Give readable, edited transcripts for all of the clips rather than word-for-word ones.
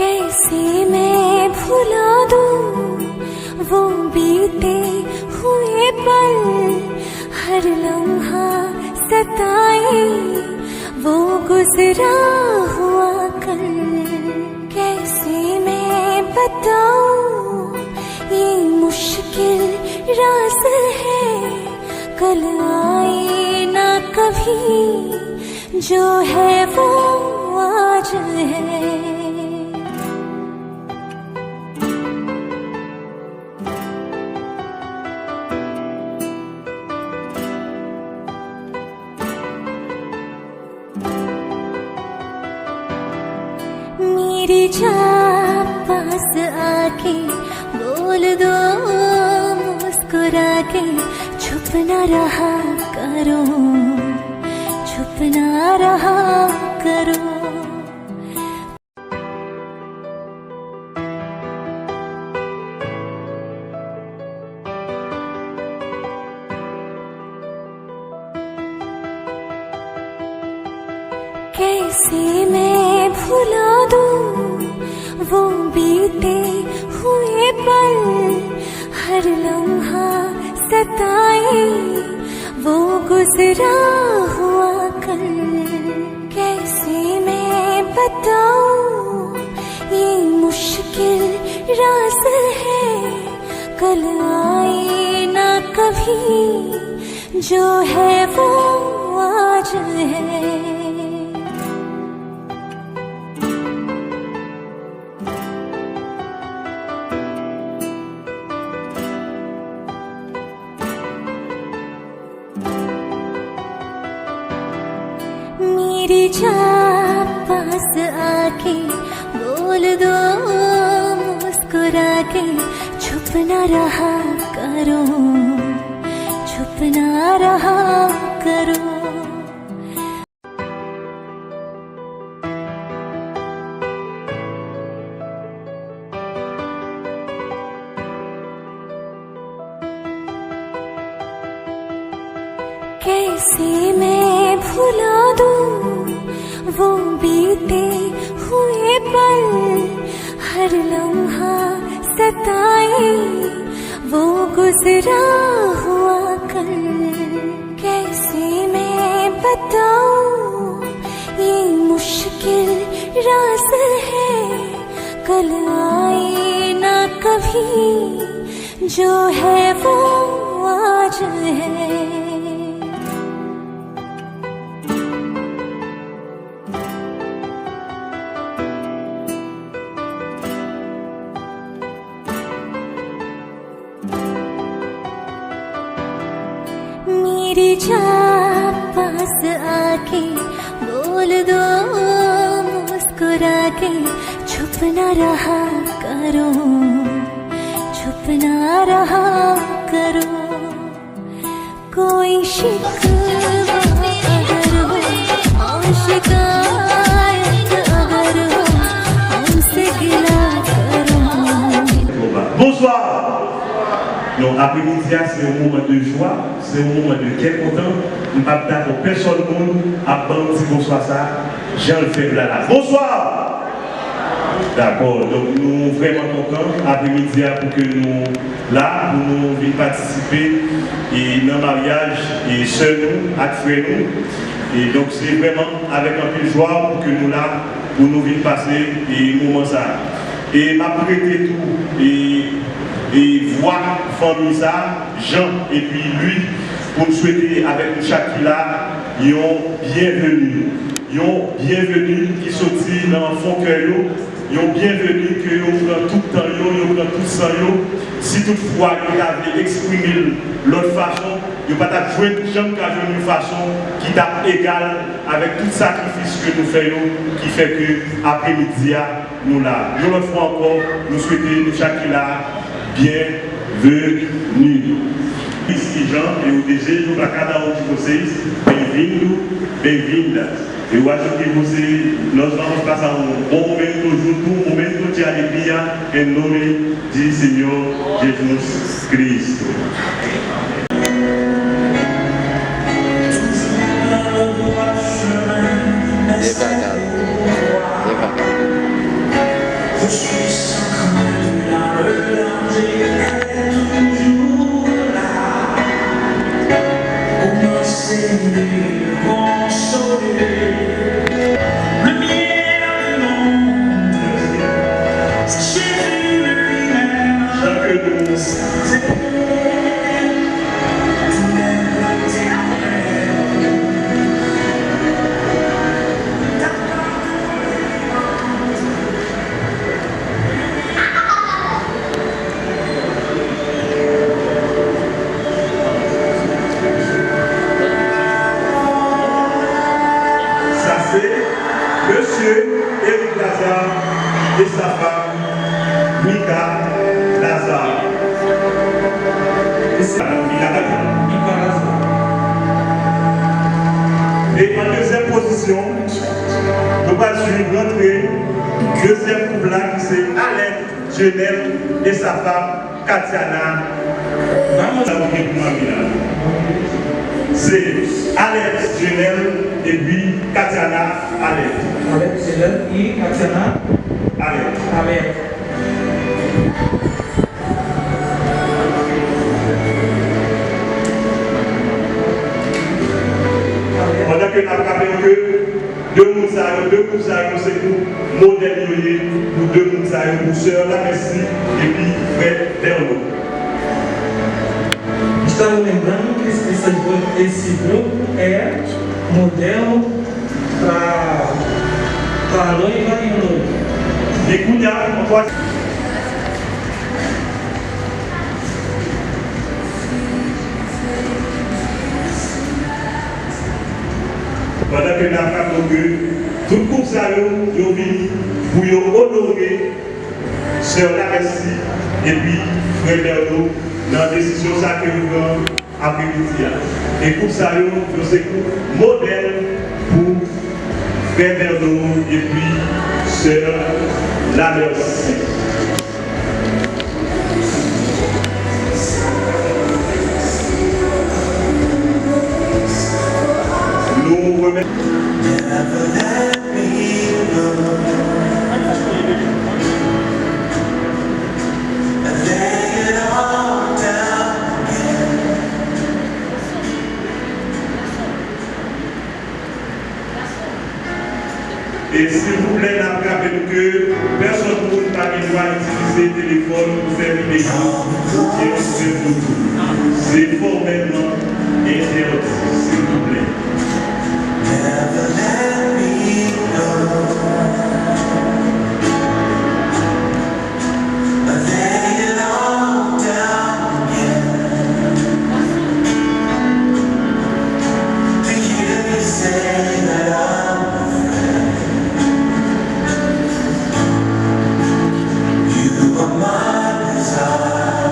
कैसे मैं भुला दूं वो बीते हुए पल, हर लम्हा सताए वो गुजरा हुआ कल। कैसे मैं बताऊं ये मुश्किल राज है, कल आए ना कभी जो है वो आज है। मेरी जान पास आके बोल दो मुस्कुरा के, छुप ना रहा करो, छुप ना रहा करो। कैसे मैं भुला दूं वो बीते हुए पल, हर लम्हा सताए वो गुजरा हुआ कल। कैसे मैं बताऊं ये मुश्किल राज है, कल आए ना कभी जो है वो आज है। मेरी जान पास आके बोल दो मुस्कुरा के, छुप ना रहा करो, छुप ना रहा करो। कैसे मैं भुला दूं वो बीते हुए पल, हर लम्हा सताए वो गुजरा हुआ कल। कैसे मैं बताऊं ये मुश्किल राज है, कल आए ना कभी जो है वो आज है। मेरी जान पास आके बोल दो मुस्कुरा के, छुप ना रहा करो, छुप ना रहा करो। कोई शिकवा अगर हो और शिकायत अगर हो, हमसे गिला करो। Bonsoir. Donc après-midi, c'est un moment de joie, c'est un moment de très content. Nous ne pas d'accord personne au monde à prendre si bonsoir ça. Jean le fait là. Bonsoir. D'accord. Donc nous sommes vraiment contents après-midi pour que nous là pour nous venir participer et dans le mariage et seuls nous, avec frères nous. Et donc c'est vraiment avec un peu de joie pour que nous là pour nous venir passer et moment ça. Et m'a prêté tout et voir famille ça, Jean et puis lui, pour nous souhaiter avec nous chaque là, ils ont bienvenue. Ils ont bienvenue qui sortit dans le fond cœur, ils ont bienvenue que ils prennent tout le temps, ils prennent tout ça. Si toutefois ils avaient exprimé l'autre façon, ils n'ont pas joué de gens qui ont une façon qui est égale avec tout sacrifice que nous faisons, qui fait que après-midi, nous là. Une autre fois encore, nous souhaitons chaque là. Bienvenue. Ici Jean et au desejo para cada de vocês, bem-vindo, bem-vinda. Eu acho que nós vamos passar bom momento junto, momento de alegria em nome de Senhor Jesus Cristo. Monsieur Éric Lazare et sa femme, Mika Lazare. Et en deuxième position, nous allons suivre l'entrée, deuxième couple là qui c'est Alain Genel et sa femme, Katiana. C'est Alex Genel et puis Katiana Alex. Alex Genel et Katiana Alex. Pendant que nous avons que deux couples, c'est pour modèle, pour deux couples, pour sœur la merci et puis frère Berno. Estamos lembrando que esse grupo é modelo para a noiva e o noivo. Et Kounia, on voit. Pendant que nous avons que tout le groupe est venu pour honorer Sœur Laressi et puis Frère Berno dans la décision que nous prenons après-midi. Et pour ça, nous sommes modèle pour Frère Berno et puis Sœur Laressi. Nous remettons. Et s'il vous plaît, rappelez-nous que personne ne peut pas utiliser le téléphone pour faire une écoute. C'est formellement interdit, s'il vous plaît. Never let me go. I lay it all down again. To hear you say that I'm a friend. You are my desire.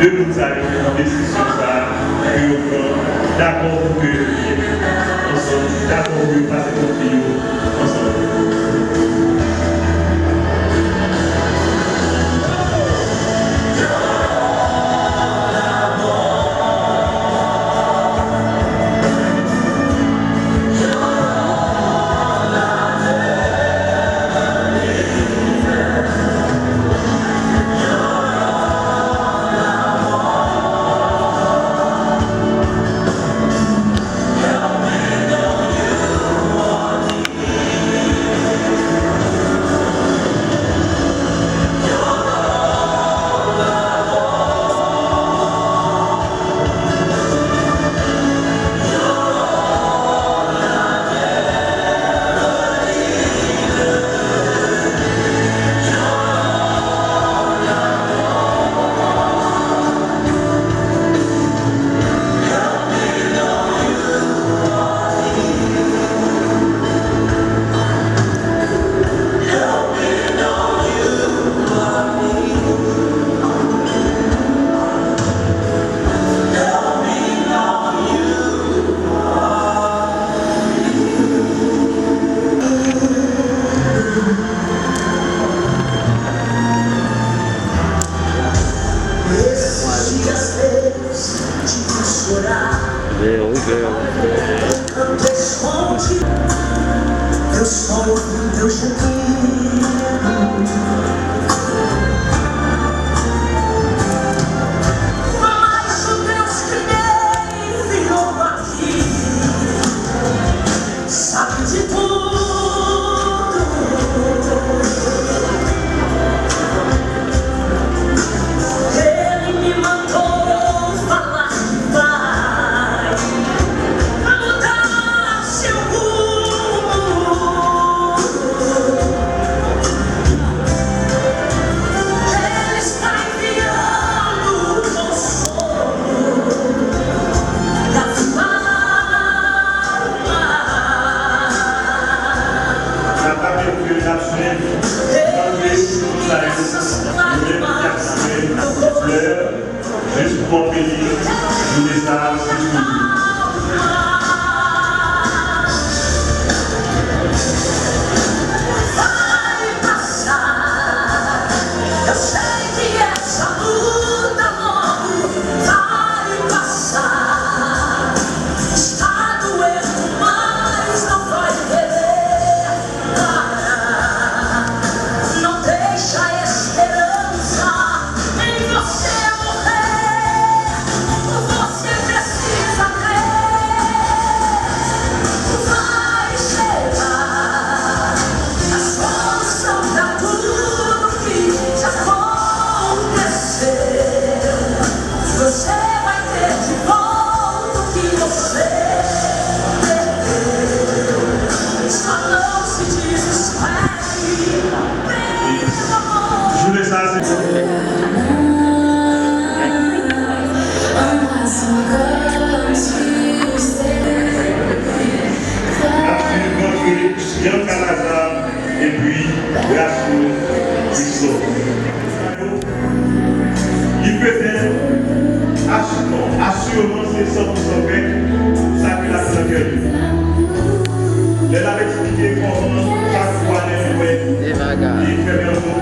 deux bouts ça, une décision ça, d'accord pour que ensemble, d'accord pour que passer pour que ensemble. Eu sou o teu jardim. Mas o Deus que me enviou aqui sabe de tudo. Ele me mandou falar que vai mudar seu rumo. Ele está enviando o consolo das almas. Já está bem que já juste pour bénir nos messages disponibles. Vai passar, eu sei que essa luta logo vai passar. Está doendo, mas não vai querer parar. Não deixa a esperança em você morrer. Você precisa crer. Vai chegar a solução pra tudo que já aconteceu. Você vai ter de volta o que você perdeu. Só não se desespere. Meu amor. Je voulais ça, c'est absolument Jean Calazar et puis Grasso Christophe. Il peut être assurément c'est 100% vrai, ça que la cœur. Elle avait expliqué comment chaque fois les jouets, il fait bien nous,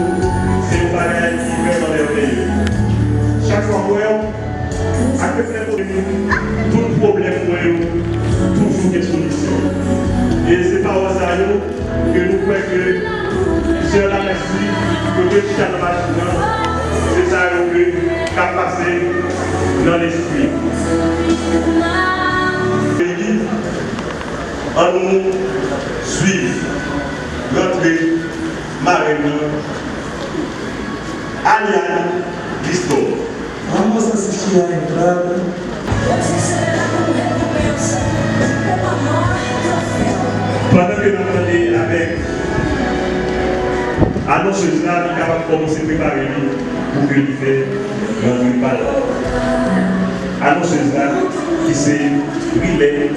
c'est pareil, il fait dans les pays. Chaque fois à peu près tout problème toujours des solutions. Et c'est par ça que nous croyons que c'est la merci que Dieu tient dans la journée. C'est ça que qu'a passé dans l'esprit. En nous suivre l'entrée marine Aliane Christophe. Vamos assistir a entrada. Pendant que nous allons avec annonceuse là, nous sommes capables de commencer à préparer pour que nous fassions notre parole. Annonceuse là, qui c'est Riley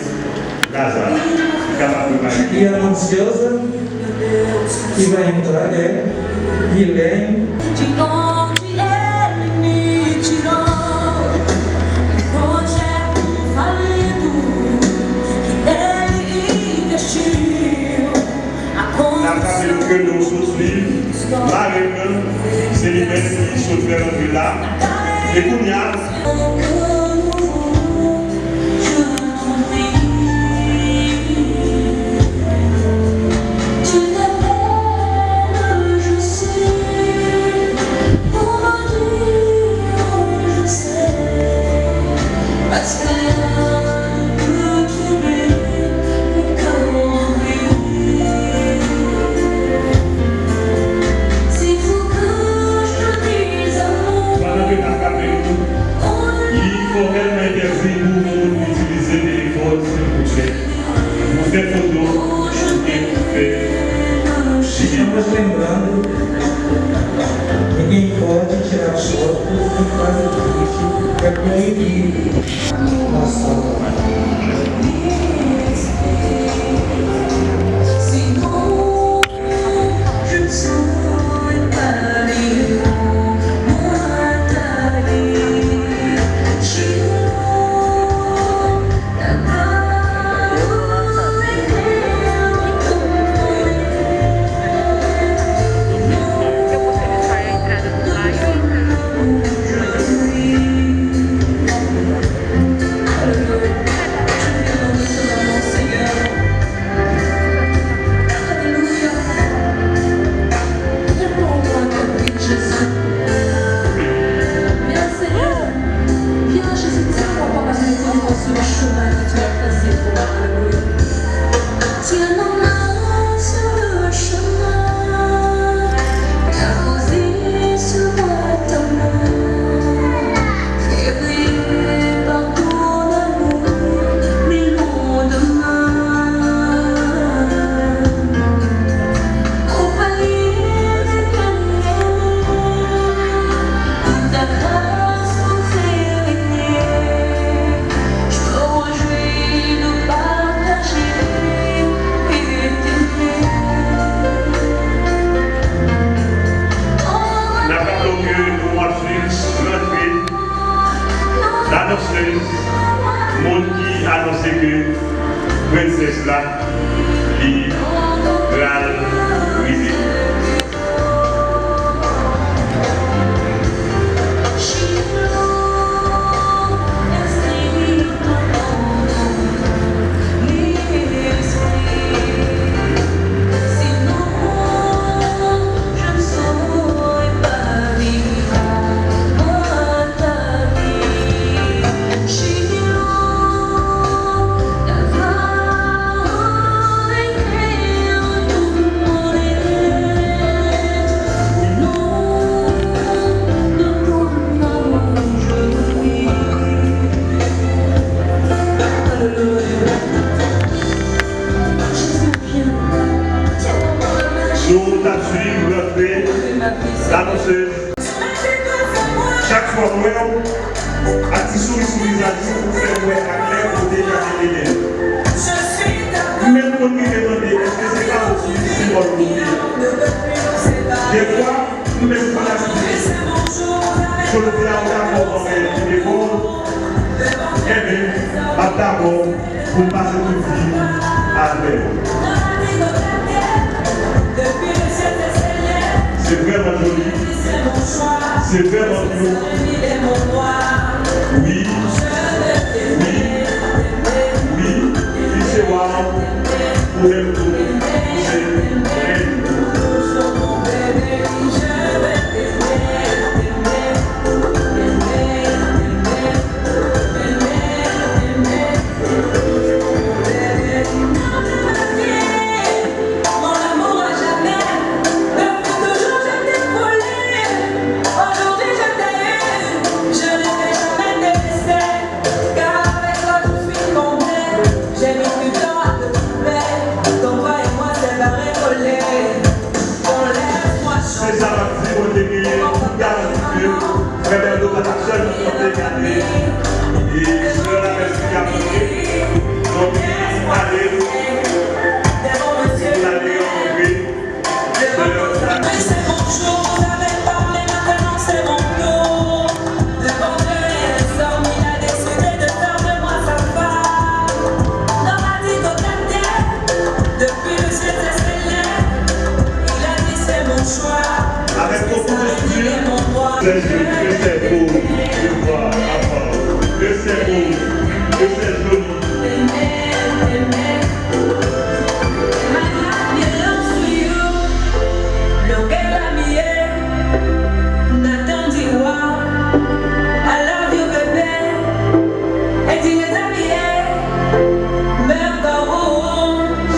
Lazare, qui est capable de préparer. E a anunciosa que vai entrar é Guilherme. De onde ele me tirou. que nous poursuivons, Marie-Claude, c'est l'humain qui se fait rentrer là. Et qu'on y a, Estamos lembrando, ninguém pode tirar foto por causa disso, é proibido na sala. Le monde qui annonçait que princesse là, il va briser. Nous t'assurons rentrer l'annonceuse. Chaque fois, nous à petit souris sur les adultes pour faire ouais à clair pour déjà l'élève. Même pour nous demander est-ce que c'est pas aussi c'est bon pour nous. Des fois, nous même pas la vie. Sur le plan d'abord, on est bon. Eh bien, d'abord, pour passer toute vie avec. C'est vraiment joli. C'est vraiment beau. Oui. Oui. Oui. Oui, c'est wow. Pour le tout. Depuis le ciel, c'est beau de voir apprendre, que c'est beau, que c'est joli.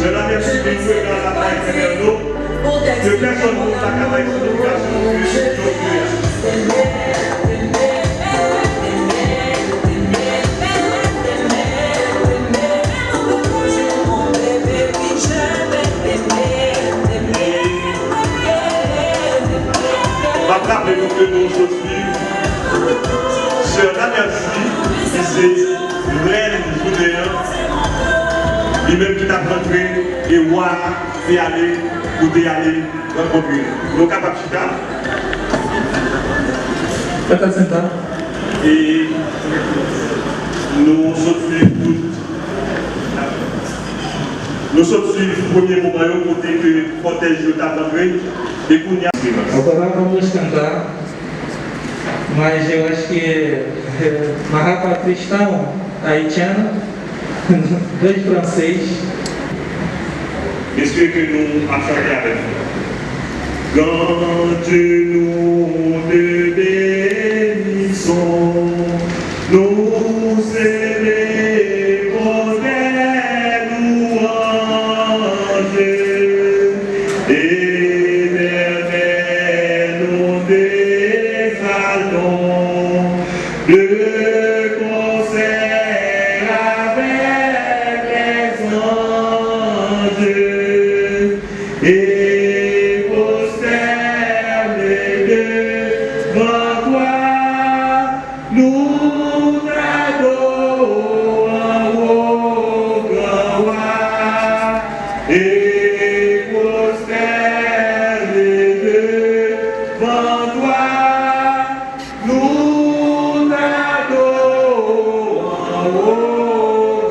Cela vient subir dans la taille de l'eau, que personne ne t'a capable de l'éducation on va rappeler nous que nous sommes sur la merci, qui c'est réel journée, lui-même qui t'a rentré et voir, et aller, ou d'y aller, rencontrer. Nous capables de et nous sommes nous sommes sur le premier moment côté que protège t'a rentré et qu'on y a. Agora vamos cantar, mas eu acho que Mahapa cristão haitiano, dois francês. J'espère que nous allons chanter avec vous. Quand Dieu nous bénissons, nous célébrons des louanges. Éternel, nous t'exaltons de concert avec les anges et prosternés devant toi, nous t'adorons au grand roi. Et prosternés devant toi, nous t'adorons au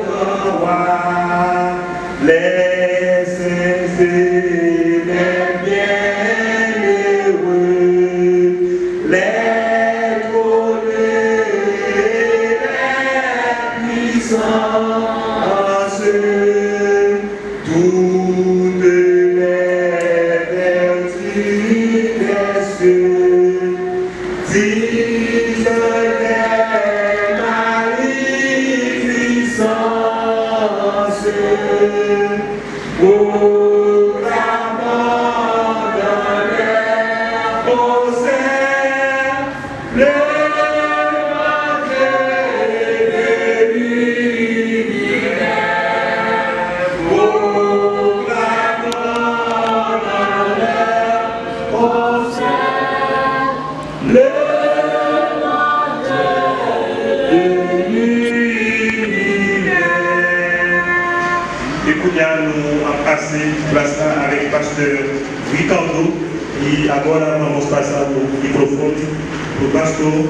grand roi. Les saints et les bienheureux, les trônés et les puissances, toutes les vertus des cieux, disent des magnificences. Proclamant dans les concerts l'évangile de l'univers. Proclamant dans les concerts l'évangile de l'univers. Écoute, nous avons passé place avec le pasteur Ricardo e agora vamos passar o microfone para o pastor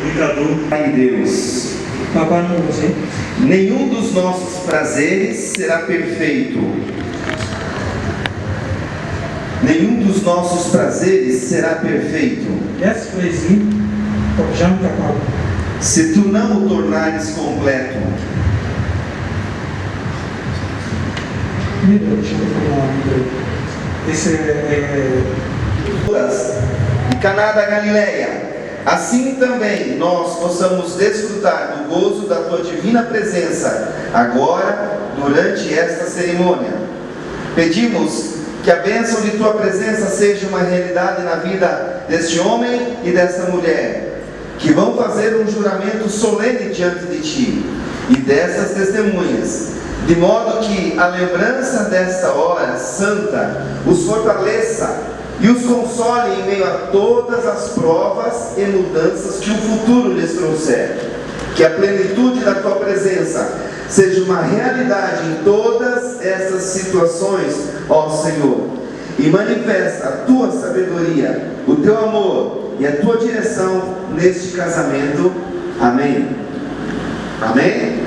Ricardo. Pai Deus, Papai não você. nenhum dos nossos prazeres será perfeito. Nenhum dos nossos prazeres será perfeito Essa poesia, já me tá se tu não o tornares completo. deixa eu falar. Esse E Caná da Galileia, assim também nós possamos desfrutar do gozo da tua divina presença, agora, durante esta cerimônia. Pedimos que a bênção de tua presença seja uma realidade na vida deste homem e desta mulher, que vão fazer um juramento solene diante de ti e dessas testemunhas, de modo que a lembrança desta hora santa os fortaleça e os console em meio a todas as provas e mudanças que o futuro lhes trouxer. Que a plenitude da tua presença seja uma realidade em todas essas situações, ó Senhor, e manifesta a tua sabedoria, o teu amor e a tua direção neste casamento. Amém. Amém?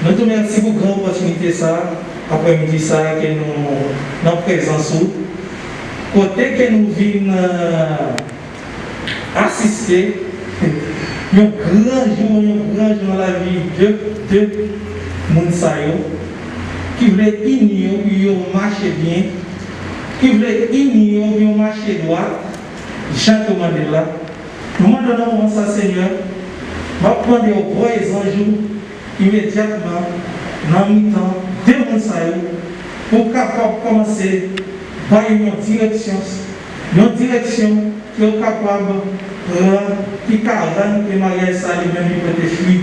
Muito merci beaucoup pour opportunité ça, après-midi ça, que nous présence côté que nous venons assister, un grand jour dans la vie de Mounsayo, qui voulait unir, qui marcher bien, qui voulait unir, qui marcher droit, Jean Mandela. Nous demandons ça, Seigneur, va prendre au voyage un jour, immédiatement, dans le mi-temps, de Mounsayo, pour capable commencer par une direction qui est capable qui carane que Marie ça lui-même peut fuir.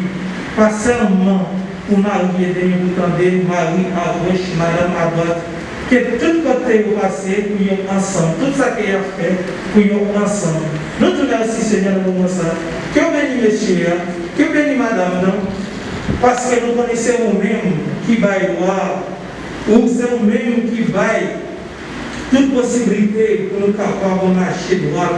Pas seulement pour Marie et pour tendre Marie à gauche, Madame à droite, que tout côté vous passez pour y ensemble, tout ça qu'il a fait pour y ensemble. Nous te remercions Seigneur pour ça. Que béni messieurs, que béni madame, parce que nous connaissons vous-même qui baille droit, ou c'est vous-même qui baille toute possibilité pour nous capables de marcher droit,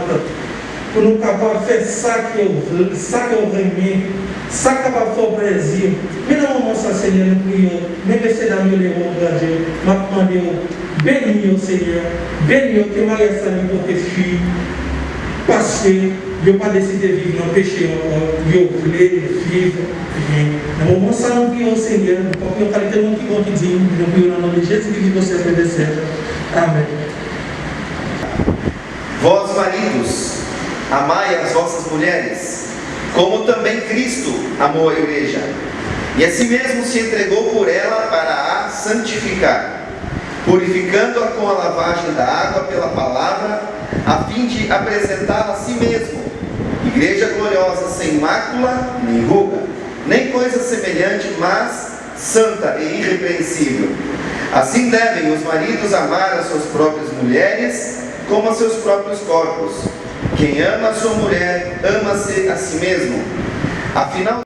pour nous capables de faire ça qui est ça qui est vraiment, ça qui va faire plaisir. Mais dans le moment ça, Seigneur, nous prions, mais messieurs, dames, les bons Dieu, nous demandons, bénis Seigneur, bénis que Marie Salut pour tes filles, parce que ils n'ont pas décidé de vivre dans le péché encore, ils voulaient vivre bien. Dans le moment ça, nous prions Seigneur, nous prions qualité de monde qui compte digne, nous prions dans le nom de Jésus qui vit au ciel des siècles. Amém. Vós, maridos, amai as vossas mulheres, como também Cristo amou a igreja, e a si mesmo se entregou por ela para a santificar, purificando-a com a lavagem da água pela palavra, a fim de apresentá-la a si mesmo, igreja gloriosa, sem mácula, nem ruga, nem coisa semelhante, mas santa e irrepreensível. Assim devem os maridos amar as suas próprias mulheres como a seus próprios corpos. Quem ama a sua mulher, ama-se a si mesmo. Afinal,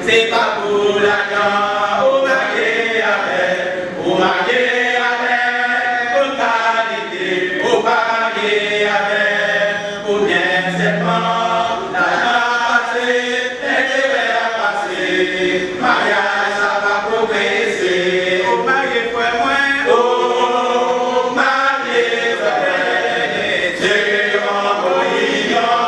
c'est pas pour l'argent, au marié avec, au marié avec, au qualité, au marié avec, pour bien seulement, l'argent passé, l'intérêt à passer, mariage ça va progresser, au marié foi moins, au marié frère, c'est un brillant,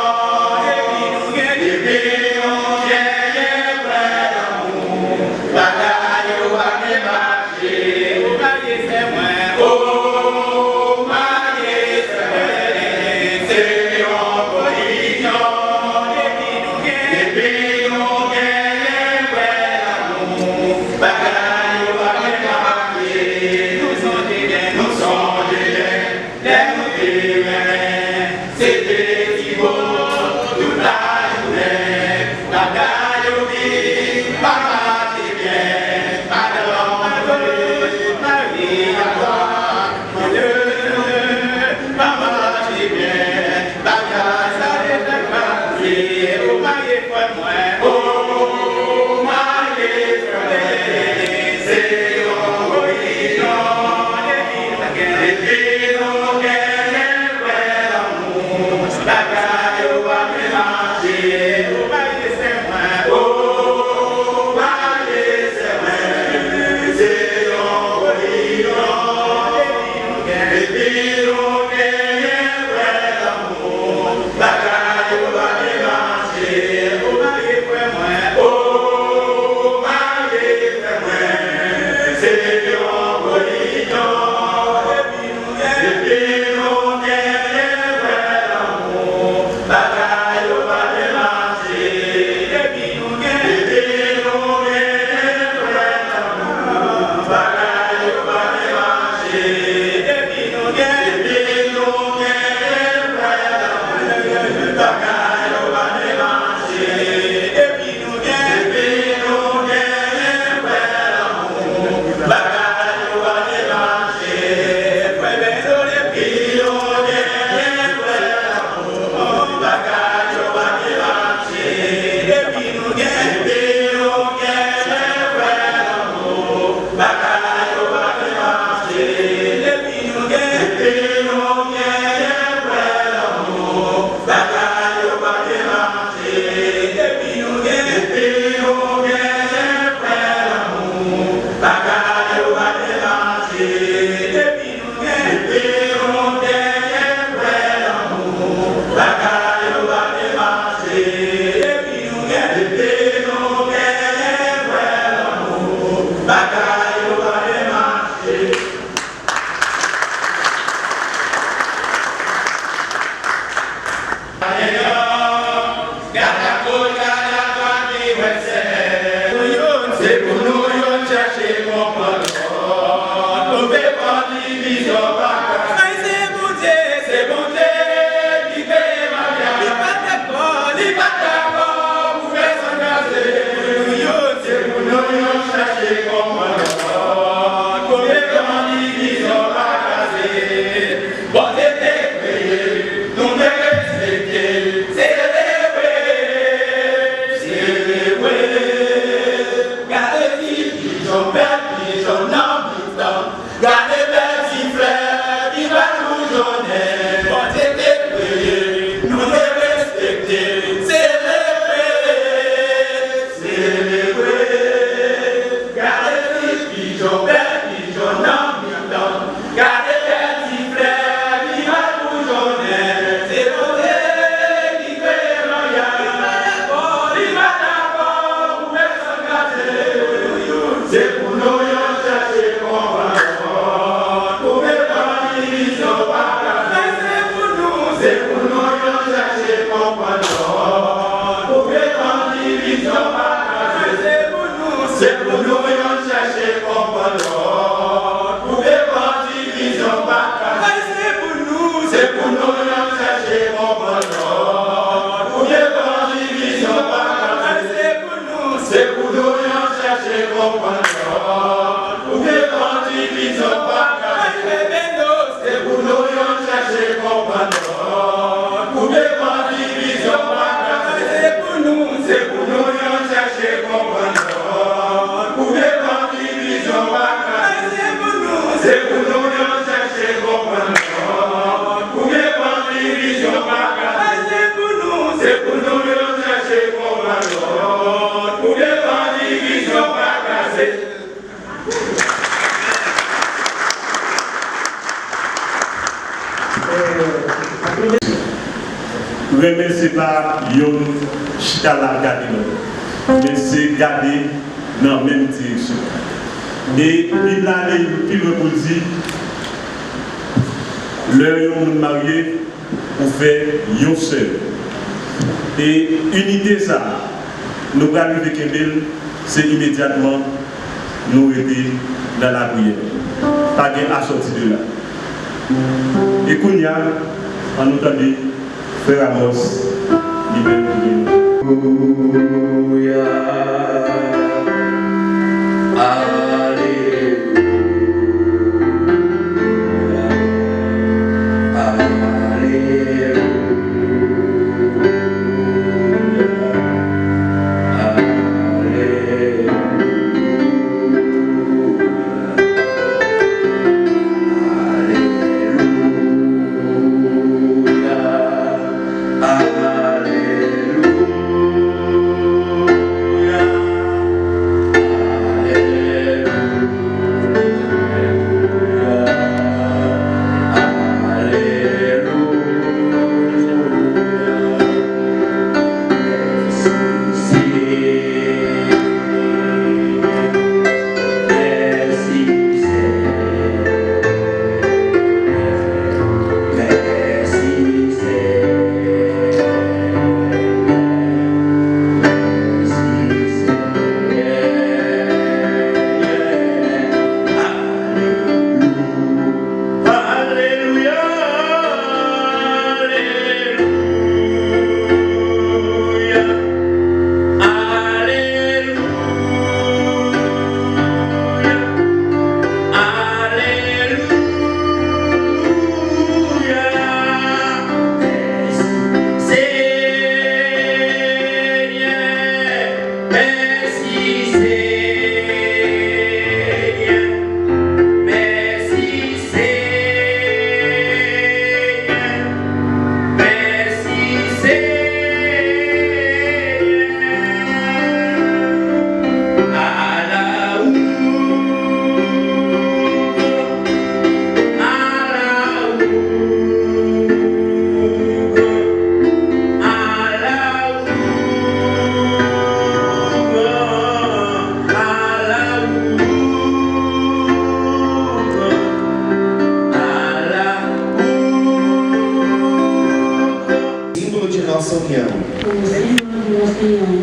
Remercie pas yon chita la garder, mais c'est garder dans la même direction. Et il a dit, pour dire, l'heure où on marié, on fait yon seul. Et unité ça, nous allons arriver Kembel, c'est immédiatement nous aider dans la prière. Pas de sortir de là. Et Kounia, on nous a dit, Frère Amos, libère pour nous. Alléluia.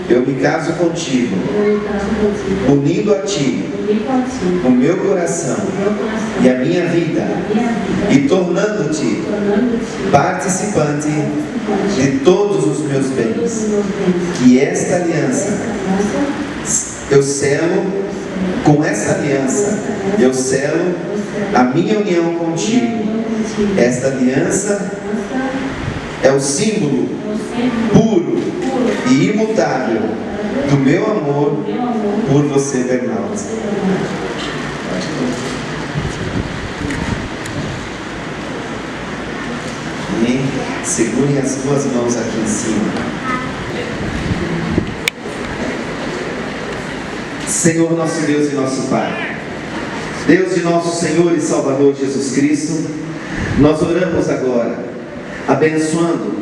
Eu me caso contigo, unindo a ti o meu coração e a minha vida, e tornando-te participante de todos os meus bens. Que esta aliança eu selo, com essa aliança eu selo a minha união contigo. Esta aliança é o símbolo puro e imutável do meu amor por você, Bernardo. Amém? Segurem as duas mãos aqui em cima. Senhor nosso Deus e nosso Pai, Deus de nosso Senhor e Salvador Jesus Cristo, nós oramos agora, abençoando,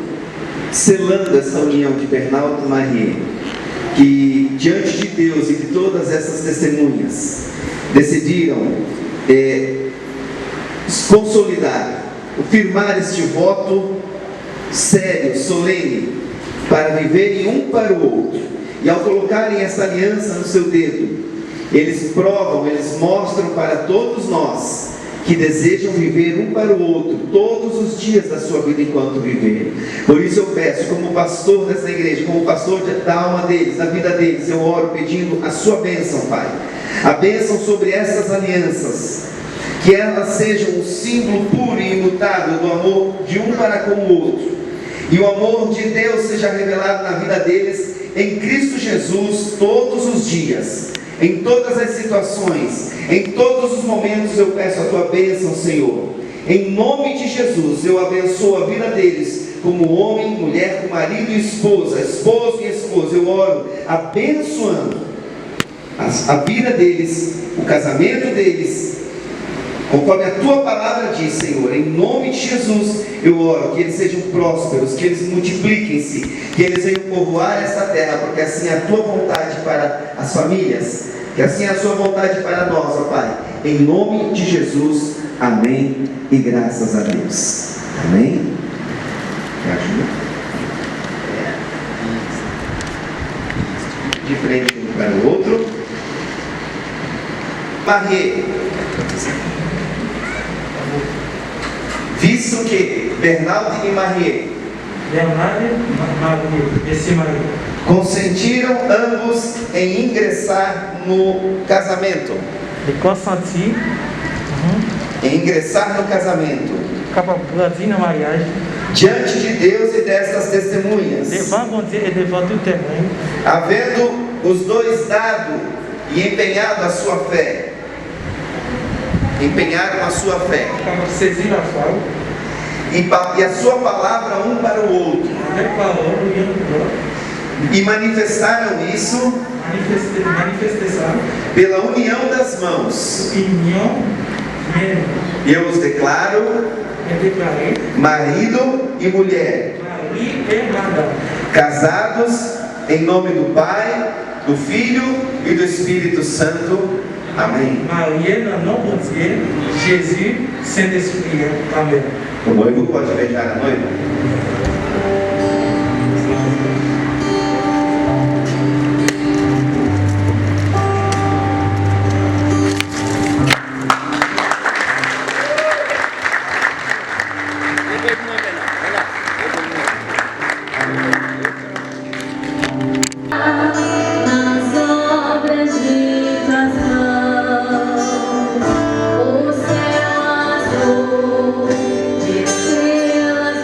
selando essa união de Bernardo e Maria, que diante de Deus e de todas essas testemunhas, decidiram consolidar, firmar este voto sério, solene, para viverem um para o outro. E ao colocarem essa aliança no seu dedo, eles provam, eles mostram para todos nós que desejam viver um para o outro todos os dias da sua vida enquanto viverem. Por isso eu peço, como pastor dessa igreja, como pastor da alma deles, da vida deles, eu oro pedindo a sua bênção, Pai. A bênção sobre essas alianças, que elas sejam um símbolo puro e imutável do amor de um para com o outro, e o amor de Deus seja revelado na vida deles em Cristo Jesus todos os dias, em todas as situações, em todos os momentos. Eu peço a tua bênção, Senhor. Em nome de Jesus, eu abençoo a vida deles como homem, mulher, marido e esposa, esposo e esposa. Eu oro abençoando a vida deles, o casamento deles, conforme a tua palavra diz, Senhor. Em nome de Jesus, eu oro que eles sejam prósperos, que eles multipliquem-se, que eles venham povoar essa terra, porque assim é a tua vontade para as famílias, que assim é a sua vontade para nós, ó Pai. Em nome de Jesus, amém e graças a Deus. Amém? Me ajuda? De frente um para o outro. Marie, visto que Bernardo e Marie consentiram ambos em ingressar no casamento, diante de Deus e dessas testemunhas, havendo os dois dado e empenhado a sua fé, empenharam a sua fé e a sua palavra um para o outro, e manifestaram isso pela união das mãos. Eu os declaro marido e mulher, casados em nome do Pai, do Filho e do Espírito Santo. Amém. O noivo pode beijar a noiva? Nas obras de tuas mãos, o céu azul de estrelas.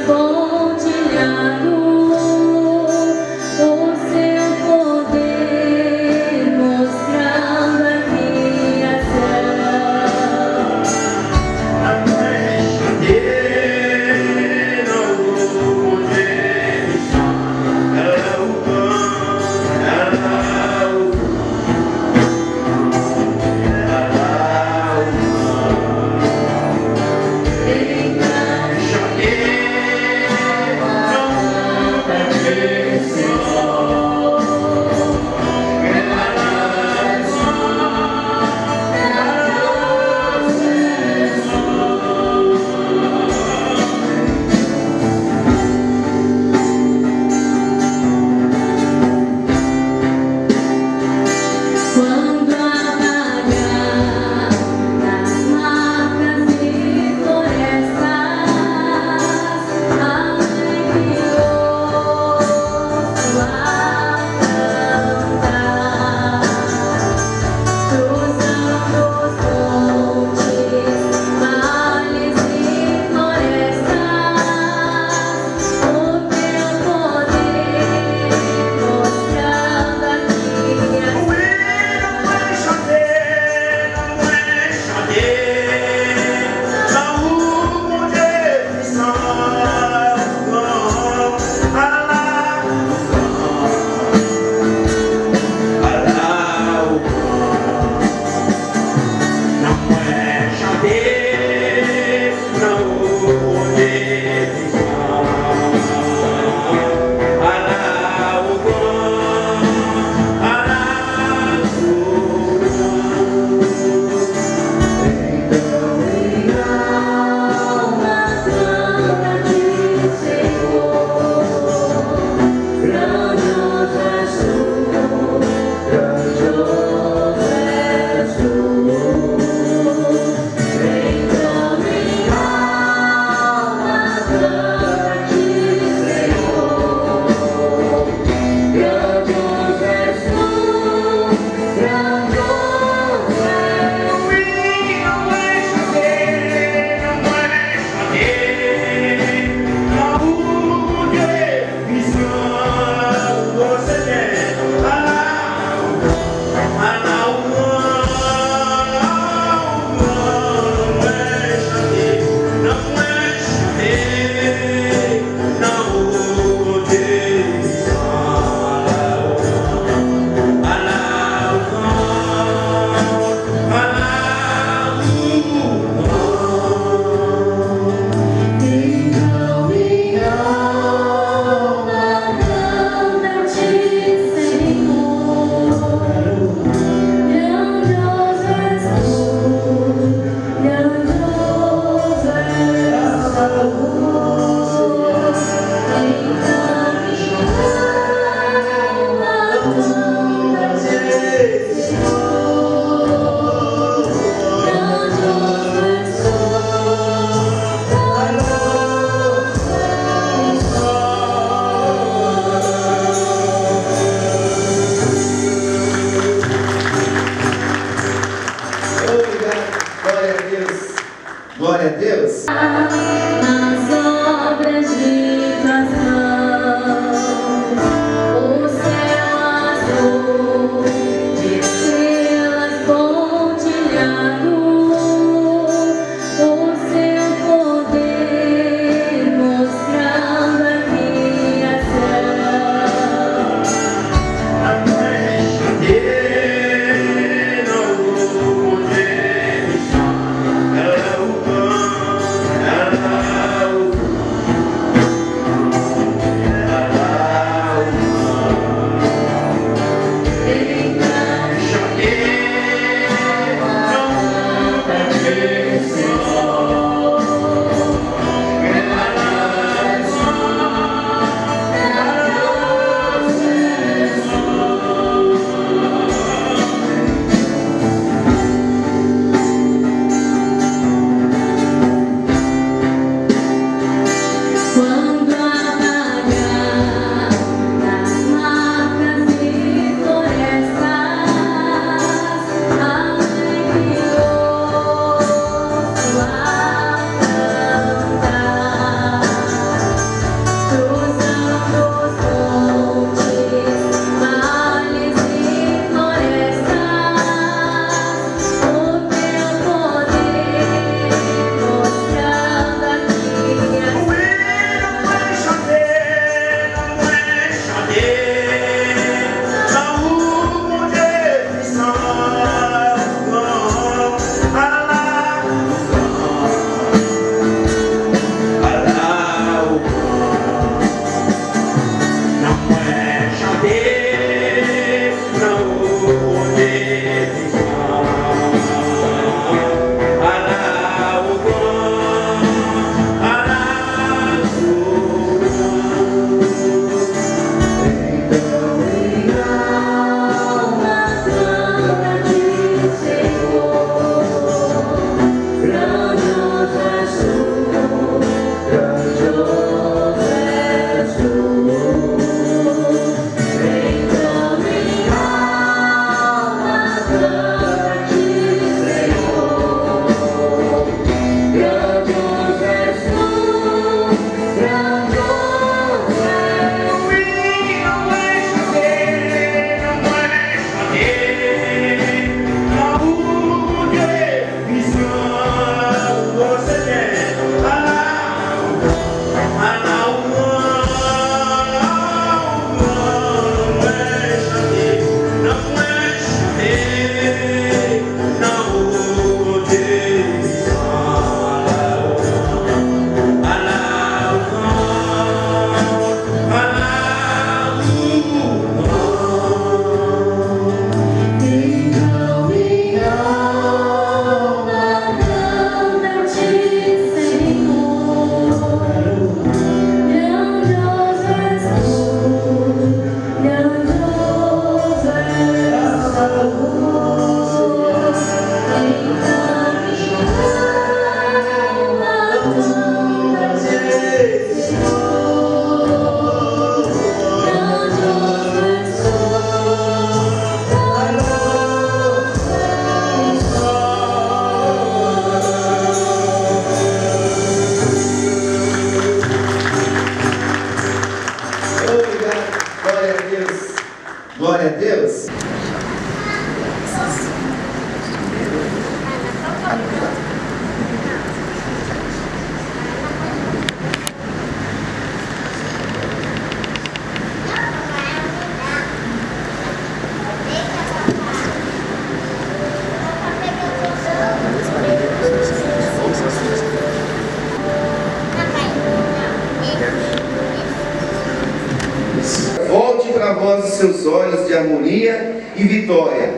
após os seus olhos de harmonia e vitória,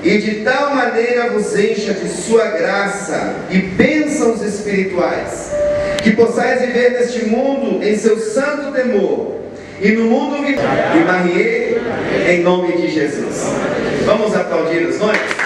e de tal maneira vos encha de sua graça e bênçãos espirituais, que possais viver neste mundo em seu santo temor, e no mundo vitória e Marie, em nome de Jesus. Vamos aplaudir os noivos?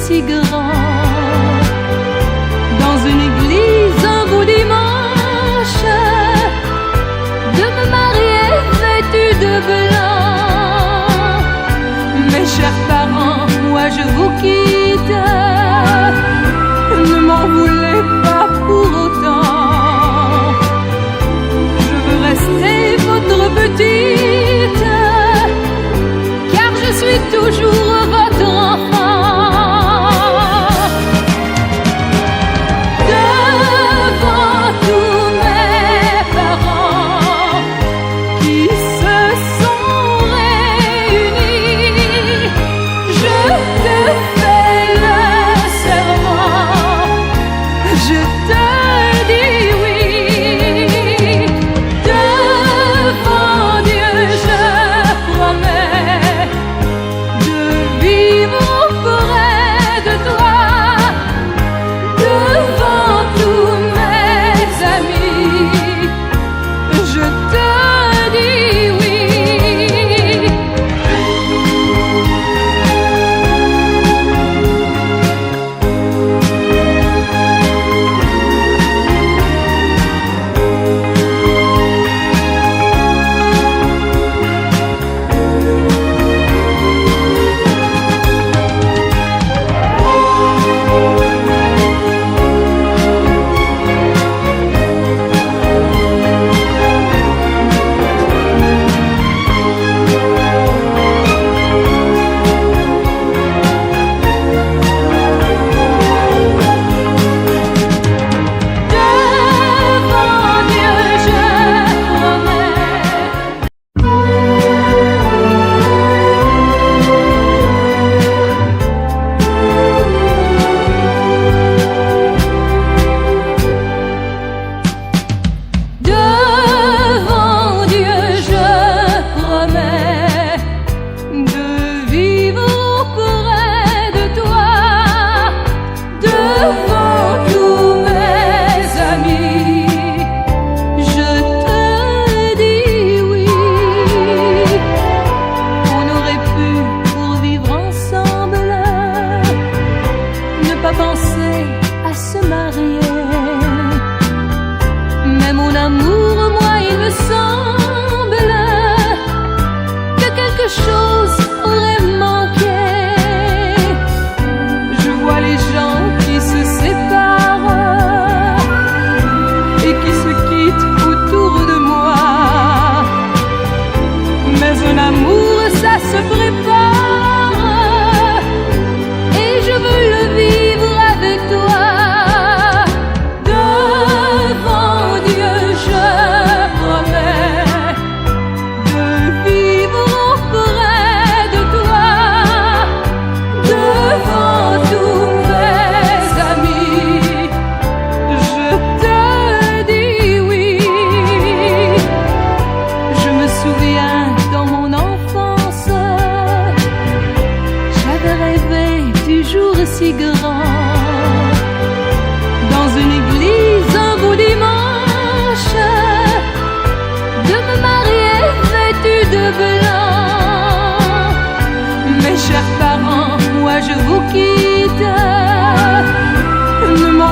Si grand, dans une église un beau dimanche, de me marier vêtue de blanc. Mes chers parents, moi je vous quitte, ne m'en voulez pas pour autant. Je veux rester votre petit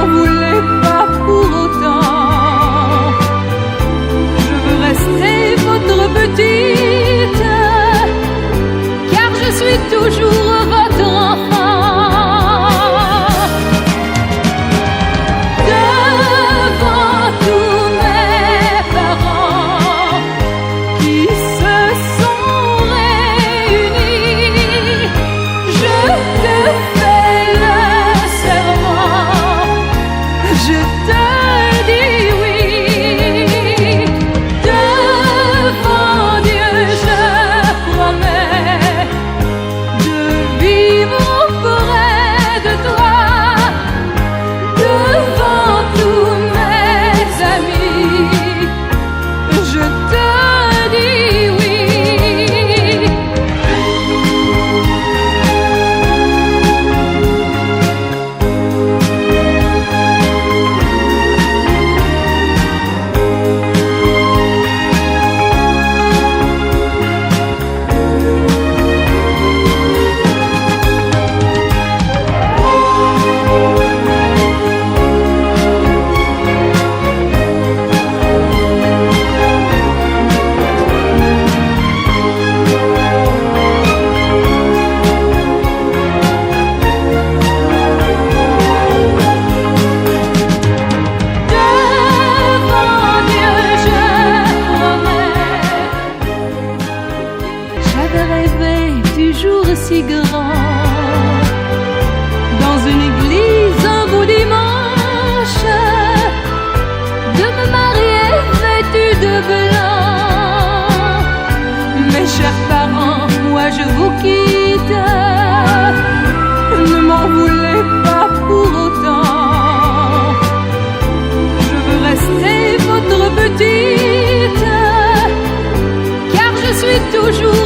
m'en voulez pas pour autant. Je veux rester votre petite, car je suis toujours votre enfant. Devant tous mes parents qui se sont réunis, je te fais le serment, je te dis oui. Devant Dieu je promets de vivre auprès de toi. Devant tous mes amis, je te dis oui. Devant Dieu je promets. J'avais rêvé du jour si grand, dans une église un beau dimanche, de me marier vêtue de blanc. Mes chers parents, moi je vous quitte, ne m'en voulez pas pour autant. Je veux rester votre petite, car je suis toujours